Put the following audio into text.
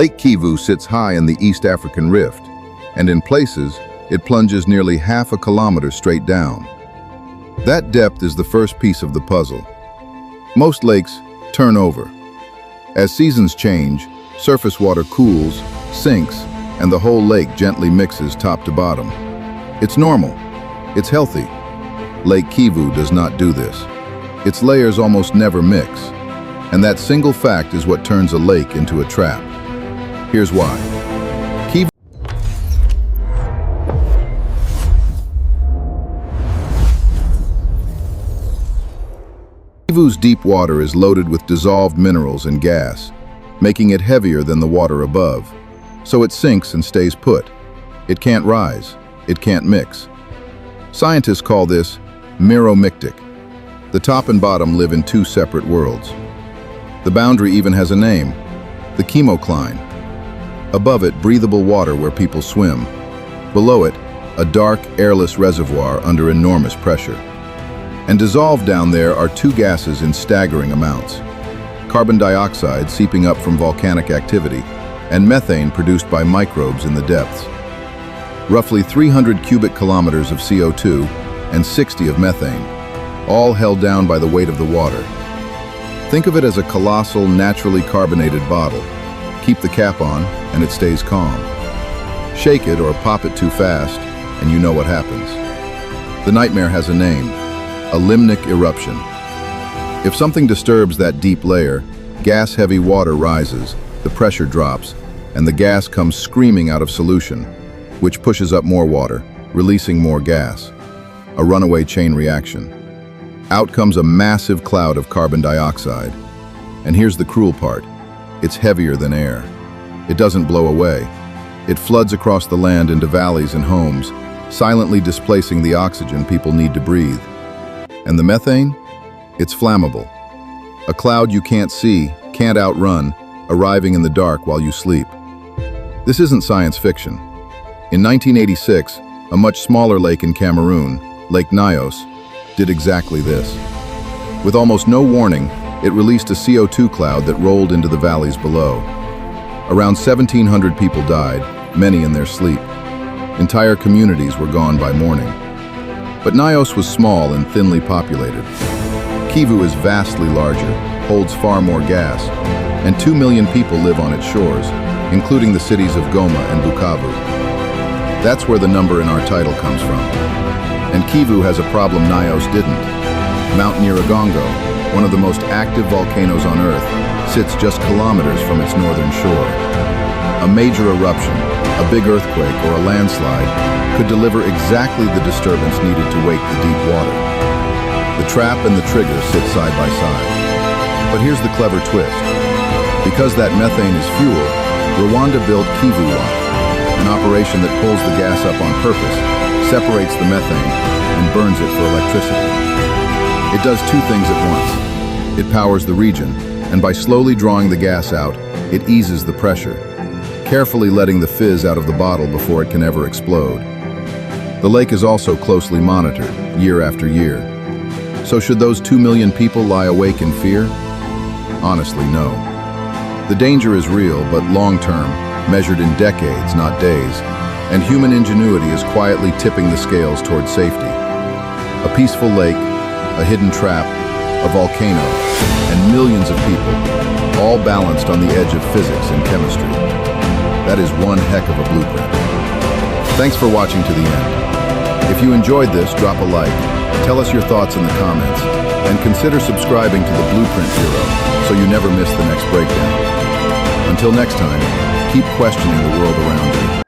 Lake Kivu sits high in the East African Rift, and in places, it plunges nearly half a kilometer straight down. That depth is the first piece of the puzzle. Most lakes turn over. As seasons change, surface water cools, sinks, and the whole lake gently mixes top to bottom. It's normal. It's healthy. Lake Kivu does not do this. Its layers almost never mix, and that single fact is what turns a lake into a trap. Here's why. Kivu's deep water is loaded with dissolved minerals and gas, making it heavier than the water above. So it sinks and stays put. It can't rise. It can't mix. Scientists call this miromictic. The top and bottom live in two separate worlds. The boundary even has a name, the chemocline. Above it, breathable water where people swim. Below it, a dark, airless reservoir under enormous pressure. And dissolved down there are two gases in staggering amounts: carbon dioxide seeping up from volcanic activity, and methane produced by microbes in the depths. Roughly 300 cubic kilometers of CO2 and 60 of methane, all held down by the weight of the water. Think of it as a colossal, naturally carbonated bottle. Keep the cap on, and it stays calm. Shake it or pop it too fast, and you know what happens. The nightmare has a name: a limnic eruption. If something disturbs that deep layer, gas-heavy water rises, the pressure drops, and the gas comes screaming out of solution, which pushes up more water, releasing more gas. A runaway chain reaction. Out comes a massive cloud of carbon dioxide. And here's the cruel part: it's heavier than air. It doesn't blow away. It floods across the land into valleys and homes, silently displacing the oxygen people need to breathe. And the methane? It's flammable. A cloud you can't see, can't outrun, arriving in the dark while you sleep. This isn't science fiction. In 1986, a much smaller lake in Cameroon, Lake Nyos, did exactly this. With almost no warning, it released a CO2 cloud that rolled into the valleys below. Around 1,700 people died, many in their sleep. Entire communities were gone by morning. But Nyos was small and thinly populated. Kivu is vastly larger, holds far more gas, and 2 million people live on its shores, including the cities of Goma and Bukavu. That's where the number in our title comes from. And Kivu has a problem Nyos didn't. Mount Nyiragongo, one of the most active volcanoes on Earth, sits just kilometers from its northern shore. A major eruption, a big earthquake, or a landslide could deliver exactly the disturbance needed to wake the deep water. The trap and the trigger sit side by side. But here's the clever twist. Because that methane is fuel, Rwanda built KivuWatt, an operation that pulls the gas up on purpose, separates the methane, and burns it for electricity. It does two things at once. It powers the region, and by slowly drawing the gas out, it eases the pressure, carefully letting the fizz out of the bottle before it can ever explode. The lake is also closely monitored, year after year. So should those 2 million people lie awake in fear? Honestly, no. The danger is real, but long-term, measured in decades, not days, and human ingenuity is quietly tipping the scales towards safety. A peaceful lake, a hidden trap, a volcano, and millions of people, all balanced on the edge of physics and chemistry. That is one heck of a blueprint. Thanks for watching to the end. If you enjoyed this, drop a like, tell us your thoughts in the comments, and consider subscribing to the Blueprint Bureau so you never miss the next breakdown. Until next time, keep questioning the world around you.